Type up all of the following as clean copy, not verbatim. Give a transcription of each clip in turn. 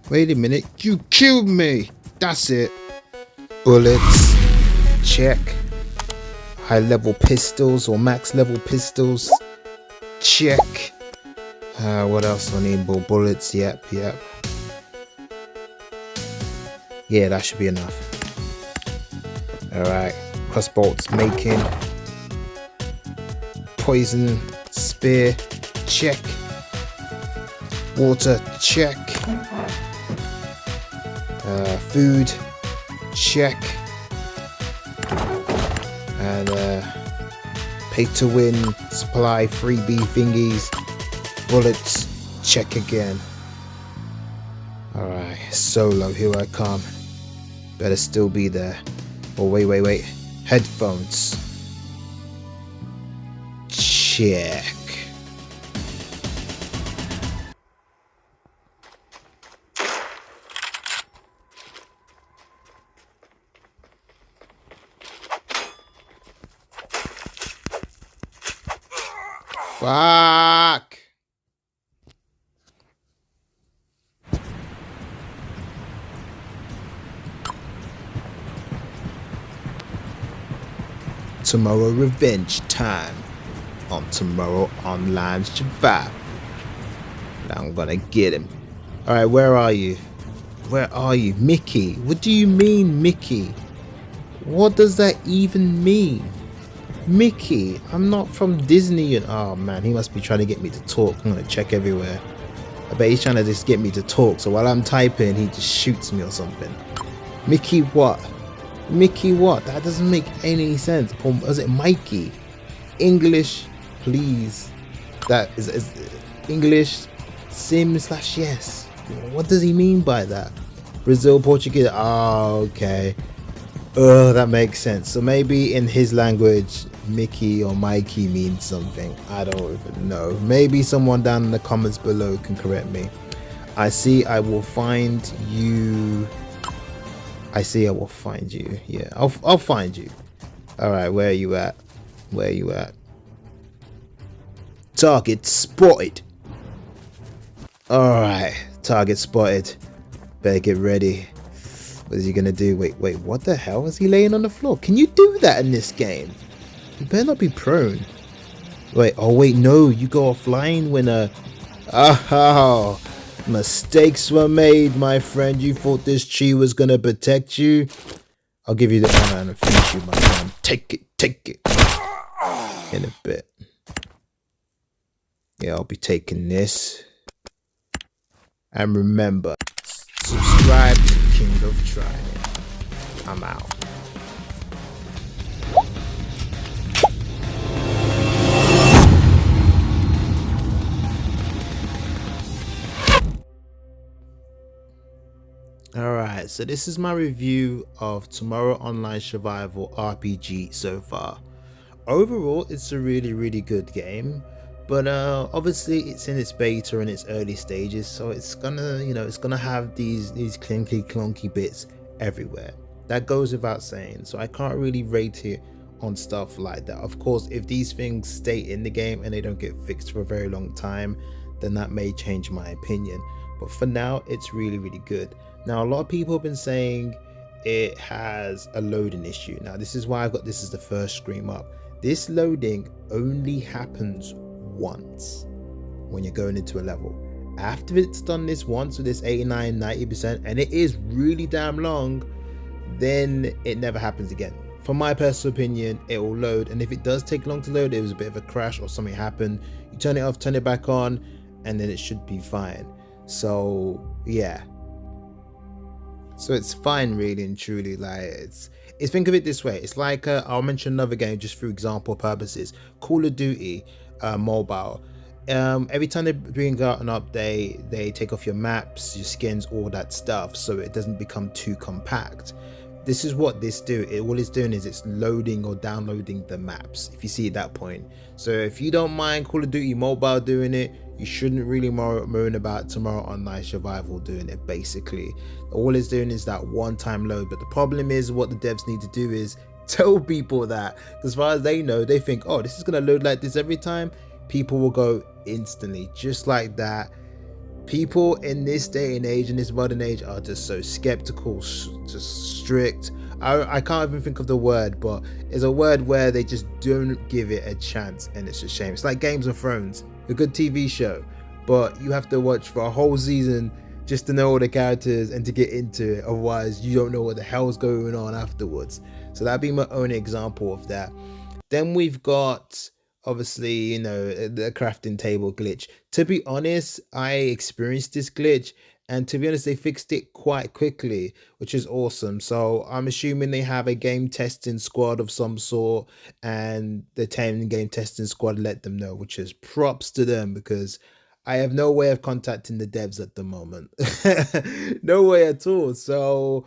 Wait a minute, you killed me! That's it. Bullets, check. High level pistols or max level pistols, check. What else do I need? More bullets, yep. Yeah, that should be enough. Alright, crossbolts making. Poison, spear, check. Water, check. Food, check. And pay to win, supply, freebie thingies, bullets, check again. Alright, solo, here I come. Better still be there. Oh, wait. Headphones. Check. Fuck! Tomorrow revenge time on Tomorrow Online Survival. I'm gonna get him. Alright, where are you? Where are you? Mickey. What do you mean, Mickey? What does that even mean? Mickey, I'm not from Disney. Oh man, he must be trying to get me to talk. I'm gonna check everywhere. I bet he's trying to just get me to talk, so while I'm typing he just shoots me or something. Mickey what? Mickey what? That doesn't make any sense. Or is it Mikey? English, please. That is English sim/yes. What does he mean by that? Brazil, Portuguese. Oh, okay. That makes sense. So maybe in his language Mickey or Mikey means something. I don't even know. Maybe someone down in the comments below can correct me. I will find you. I will find you. Yeah, I'll find you. Alright, where are you at? Target spotted. Alright, target spotted. Better get ready. What is he gonna do? Wait, what the hell? Is he laying on the floor? Can you do that in this game? You better not be prone. Wait, no, you go offline when oh, mistakes were made, my friend. You thought this tree was gonna protect you? I'll give you the iron and finish you, my friend. Take it. In a bit. Yeah, I'll be taking this. And remember, subscribe to King of Trident. I'm out. Alright, so this is my review of Tomorrow Online Survival RPG so far. Overall, it's a really good game, but obviously it's in its beta and its early stages, so it's gonna, it's gonna have these clinky clunky bits everywhere. That goes without saying, so I can't really rate it on stuff like that. Of course, if these things stay in the game and they don't get fixed for a very long time, then that may change my opinion, but for now it's really good. Now, a lot of people have been saying it has a loading issue. Now, this is why I've got this as the first screen up. This loading only happens once when you're going into a level. After it's done this once with this 89-90%, and it is really damn long, then it never happens again. From my personal opinion, it will load, and if it does take long to load, it was a bit of a crash or something happened, you turn it off, turn it back on, and then it should be fine. So yeah, so it's fine, really and truly. Like, it's think of it this way. It's like I'll mention another game just for example purposes. Call of Duty mobile. Every time they bring out an update, they take off your maps, your skins, all that stuff, so it doesn't become too compact. This is what this do. All it's doing is it's loading or downloading the maps, if you see at that point. So if you don't mind Call of Duty mobile doing it, you shouldn't really moan about Tomorrow Online Survival doing it. Basically, all it's doing is that one-time load. But the problem is, what the devs need to do is tell people that, as far as they know, they think, oh, this is gonna load like this every time. People will go instantly, just like that. People in this day and age, in this modern age, are just so skeptical, just strict. I can't even think of the word, but it's a word where they just don't give it a chance, and it's a shame. It's like Games of Thrones, a good TV show, but you have to watch for a whole season just to know all the characters and to get into it. Otherwise, you don't know what the hell's going on afterwards. So that'd be my own example of that. Then we've got obviously, the crafting table glitch. To be honest, I experienced this glitch, and to be honest, they fixed it quite quickly, which is awesome. So I'm assuming they have a game testing squad of some sort, and the 10 game testing squad let them know, which is props to them because I have no way of contacting the devs at the moment. No way at all. So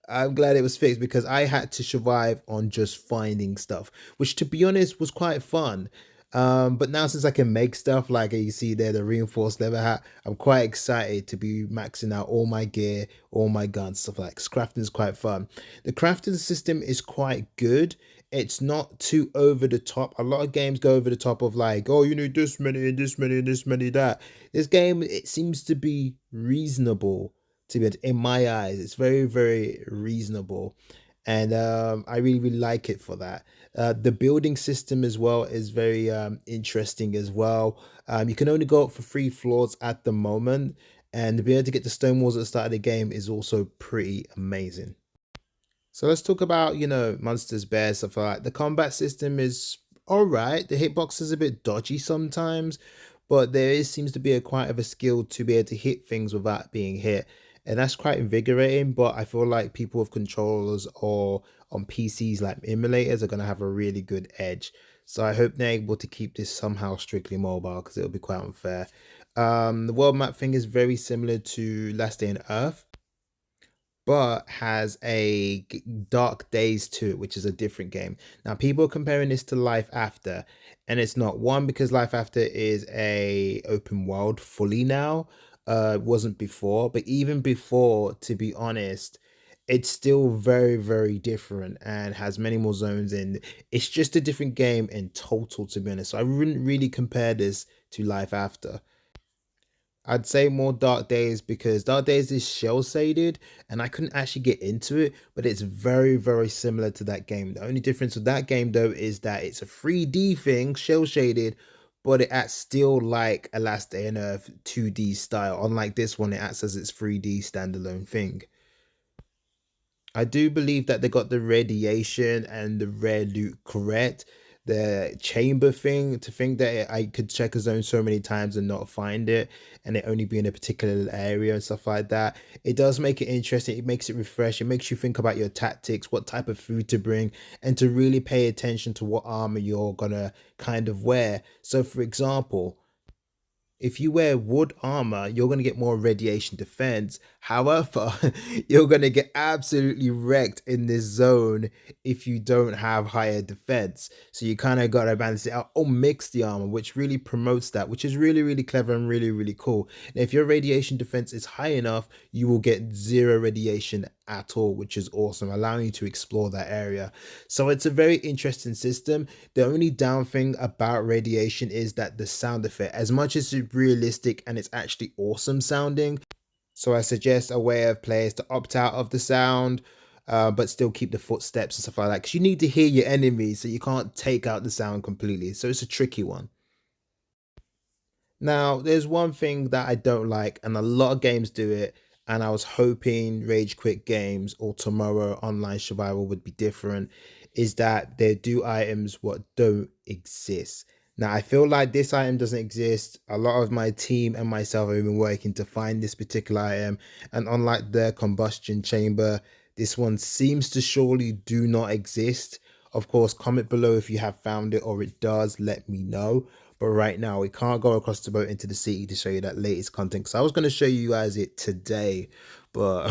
I'm glad it was fixed because I had to survive on just finding stuff, which to be honest was quite fun. But now since I can make stuff like you see there, the reinforced leather hat, I'm quite excited to be maxing out all my gear, all my guns, stuff like this. Crafting is quite fun. The crafting system is quite good. It's not too over the top. A lot of games go over the top of like, oh, you need this many and this many and this many that. This game, it seems to be reasonable to be in my eyes. It's very, very reasonable, and I really, really like it for that. The building system as well is very interesting as well. You can only go up for 3 floors at the moment, and to be able to get the stone walls at the start of the game is also pretty amazing. So let's talk about, monsters, bears, stuff like that. The combat system is all right. The hitbox is a bit dodgy sometimes, but seems to be a quite of a skill to be able to hit things without being hit. And that's quite invigorating, but I feel like people with controllers or on PCs like emulators are going to have a really good edge. So I hope they're able to keep this somehow strictly mobile because it'll be quite unfair. The world map thing is very similar to Last Day on Earth, but has a Dark Days to it, which is a different game. Now, people are comparing this to Life After, and it's not. One, because Life After is a open world fully now. It wasn't before, but even before, to be honest, it's still very, very different and has many more zones. And it's just a different game in total, to be honest. So I wouldn't really compare this to Life After. I'd say more Dark Days because Dark Days is shell shaded and I couldn't actually get into it, but it's very, very similar to that game. The only difference with that game though is that it's a 3D thing, shell shaded, but it acts still like a Last Day on Earth 2D style. Unlike this one, it acts as its 3D standalone thing. I do believe that they got the radiation and the rare loot correct. The chamber thing, to think that I could check a zone so many times and not find it, and it only be in a particular area and stuff like that. It does make it interesting. It makes it refresh. It makes you think about your tactics, what type of food to bring, and to really pay attention to what armor you're gonna kind of wear. So, for example, if you wear wood armor, you're going to get more radiation defense. However, you're going to get absolutely wrecked in this zone if you don't have higher defense. So you kind of got to balance it out or mix the armor, which really promotes that, which is really, really clever and really, really cool. And if your radiation defense is high enough, you will get zero radiation at all, which is awesome, allowing you to explore that area. So it's a very interesting system. The only down thing about radiation is that the sound effect, as much as it's realistic and it's actually awesome sounding, so I suggest a way of players to opt out of the sound, but still keep the footsteps and stuff like that, because you need to hear your enemies, so you can't take out the sound completely. So it's a tricky one. Now, there's one thing that I don't like, and a lot of games do it, and I was hoping Rage Quit Games or Tomorrow Online Survival would be different, is that they do items what don't exist. Now, I feel like this item doesn't exist. A lot of my team and myself have been working to find this particular item, and unlike the combustion chamber, this one seems to surely do not exist. Of course, comment below if you have found it or it does, let me know. But right now, we can't go across the boat into the city to show you that latest content. So I was going to show you guys it today, but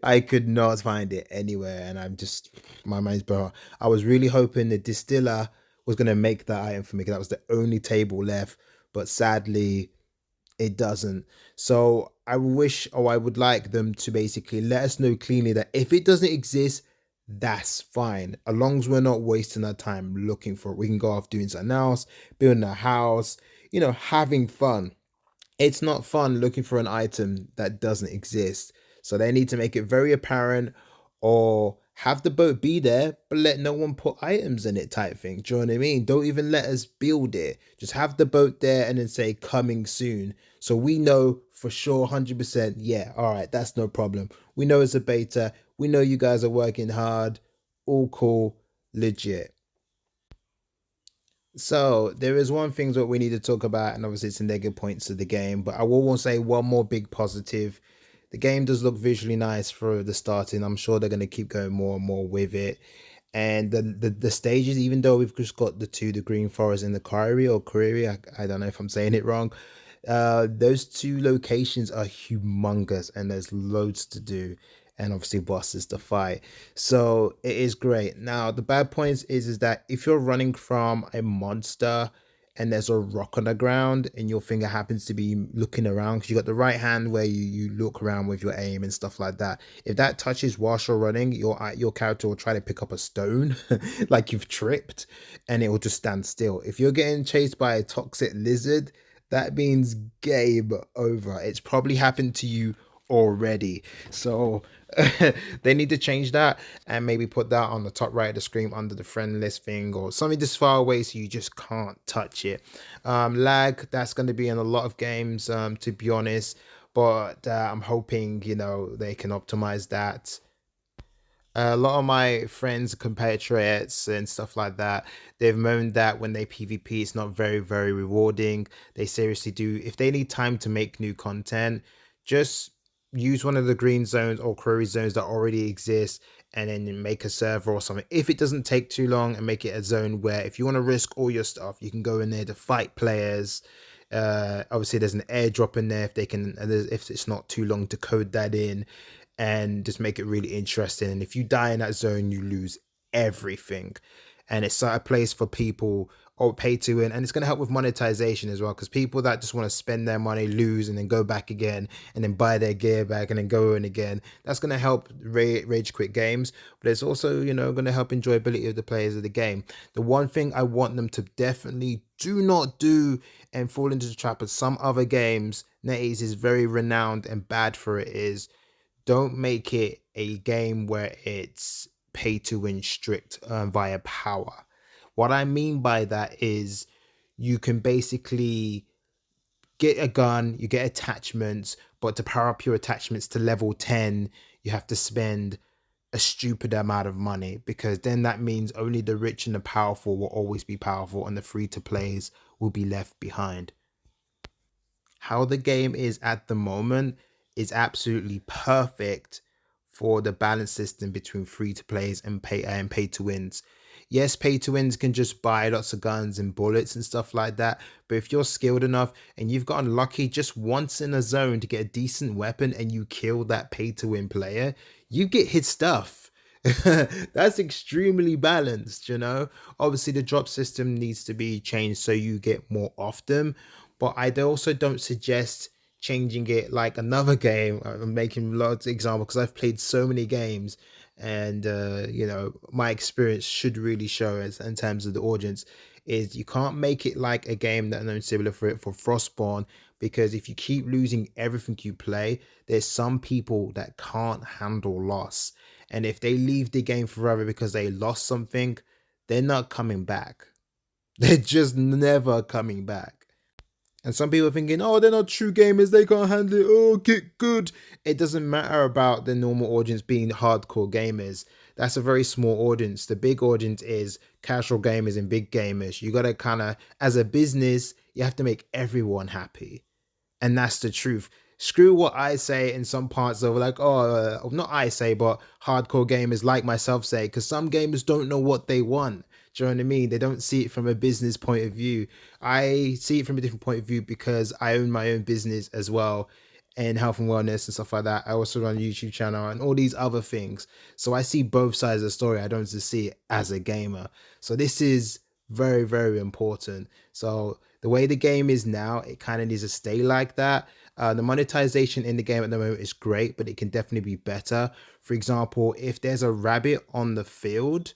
I could not find it anywhere. And I'm just, my mind's blown. I was really hoping the distiller was going to make that item for me, because that was the only table left. But sadly, it doesn't. So I wish, or I would like them to basically let us know cleanly that if it doesn't exist, that's fine. As long as we're not wasting our time looking for it, we can go off doing something else, building a house, having fun. It's not fun looking for an item that doesn't exist. So they need to make it very apparent, or have the boat be there, but let no one put items in it type thing. Do you know what I mean? Don't even let us build it. Just have the boat there and then say coming soon. So we know for sure 100%, yeah, all right, that's no problem. We know it's a beta. We know you guys are working hard. All cool, legit. So there is one thing that we need to talk about, and obviously it's the negative points of the game. But I will say one more big positive. The game does look visually nice for the starting. I'm sure they're going to keep going more and more with it. And the stages, even though we've just got the Green Forest and the Quarry, I don't know if I'm saying it wrong. Those two locations are humongous, and there's loads to do, and obviously bosses to fight. So it is great. Now the bad points is that if you're running from a monster and there's a rock on the ground and your finger happens to be looking around, because you got the right hand where you look around with your aim and stuff like that. If that touches whilst you're running, your character will try to pick up a stone like you've tripped, and it will just stand still. If you're getting chased by a toxic lizard, that means game over. It's probably happened to you already. So they need to change that and maybe put that on the top right of the screen under the friend list thing, or something this far away so you just can't touch it. Lag, that's going to be in a lot of games, to be honest. But I'm hoping, they can optimize that. A lot of my friends, compatriots, and stuff like that, they've moaned that when they PvP, it's not very, very rewarding. They seriously do. If they need time to make new content, just use one of the green zones or query zones that already exist and then make a server or something. If it doesn't take too long, and make it a zone where if you want to risk all your stuff, you can go in there to fight players. Obviously, there's an airdrop in there if they can, if it's not too long to code that in, and just make it really interesting. And if you die in that zone, you lose everything. And it's a place for people or pay to win, and it's going to help with monetization as well, because people that just want to spend their money, lose, and then go back again, and then buy their gear back, and then go in again. That's going to help rage quit games, but it's also, going to help enjoyability of the players of the game. The one thing I want them to definitely do not do and fall into the trap of some other games, NetEase is very renowned and bad for it, is don't make it a game where it's pay to win strict, via power. What I mean by that is you can basically get a gun, you get attachments, but to power up your attachments to level 10, you have to spend a stupid amount of money, because then that means only the rich and the powerful will always be powerful and the free to plays will be left behind. How the game is at the moment is absolutely perfect for the balance system between free to plays and pay to wins. Yes, pay to wins can just buy lots of guns and bullets and stuff like that. But if you're skilled enough and you've gotten lucky just once in a zone to get a decent weapon and you kill that pay to win player, you get his stuff. That's extremely balanced. Obviously the drop system needs to be changed so you get more often, but I also don't suggest changing it like another game. I'm making lots of examples because I've played so many games, and my experience should really show as in terms of the audience is you can't make it like a game that known similar for it for Frostborn, because if you keep losing everything you play, there's some people that can't handle loss, and if they leave the game forever because they lost something, they're not coming back. They're just never coming back. And some people are thinking, oh, they're not true gamers, they can't handle it, oh, get good. It doesn't matter about the normal audience being hardcore gamers. That's a very small audience. The big audience is casual gamers and big gamers. You gotta kind of, as a business, you have to make everyone happy. And that's the truth. Screw what I say in some parts of like, not I say, but hardcore gamers like myself say, because some gamers don't know what they want. Do you know what I mean? They don't see it from a business point of view. I see it from a different point of view because I own my own business as well, and health and wellness and stuff like that. I also run a YouTube channel and all these other things. So I see both sides of the story. I don't just see it as a gamer. So this is very, very important. So the way the game is now, it kind of needs to stay like that. The monetization in the game at the moment is great, but it can definitely be better. For example, if there's a rabbit on the field,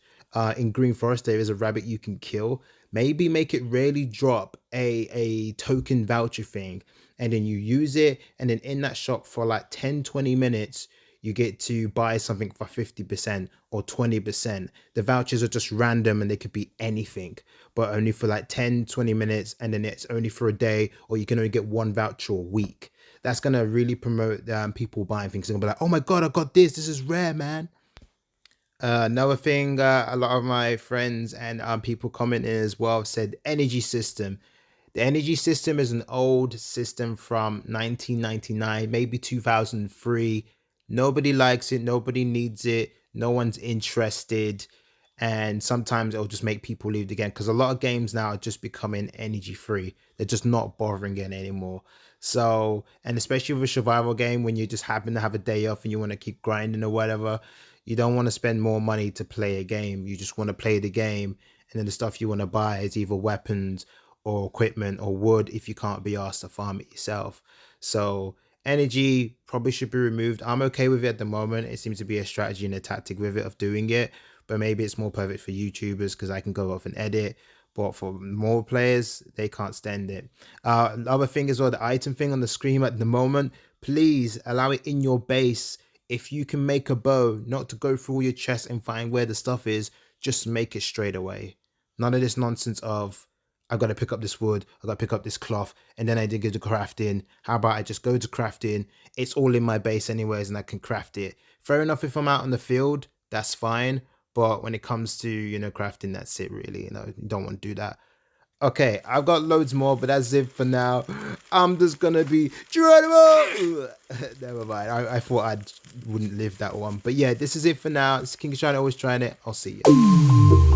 in Green Forest, there is a rabbit you can kill. Maybe make it rarely drop a token voucher thing, and then you use it, and then in that shop for like 10-20 minutes you get to buy something for 50% or 20%. The vouchers are just random and they could be anything, but only for like 10-20 minutes, and then it's only for a day, or you can only get one voucher a week. That's gonna really promote people buying things. They're gonna be like, oh my god, I got this is rare, man. Another thing, a lot of my friends and people commenting as well said energy system. The energy system is an old system from 1999, maybe 2003. Nobody likes it, nobody needs it, no one's interested. And sometimes it'll just make people leave the game, because a lot of games now are just becoming energy free. They're just not bothering it anymore. So, and especially with a survival game, when you just happen to have a day off and you want to keep grinding or whatever, you don't want to spend more money to play a game. You just want to play the game. And then the stuff you want to buy is either weapons or equipment or wood if you can't be asked to farm it yourself. So energy probably should be removed. I'm okay with it at the moment. It seems to be a strategy and a tactic with it of doing it, but maybe it's more perfect for YouTubers because I can go off and edit. But for more players, they can't stand it. Another thing as well, the item thing on the screen at the moment, please allow it in your base. If you can make a bow, not to go through all your chests and find where the stuff is, just make it straight away. None of this nonsense of, I got to pick up this wood, I got to pick up this cloth, and then I did go to crafting. How about I just go to crafting? It's all in my base anyways, and I can craft it. Fair enough if I'm out on the field, that's fine. But when it comes to, crafting, that's it really. You don't want to do that. Okay, I've got loads more, but that's it for now. I'm just gonna be Geronimo. Never mind. I thought I wouldn't live that one, but yeah, this is it for now. It's King Shine, always trying it. I'll see you.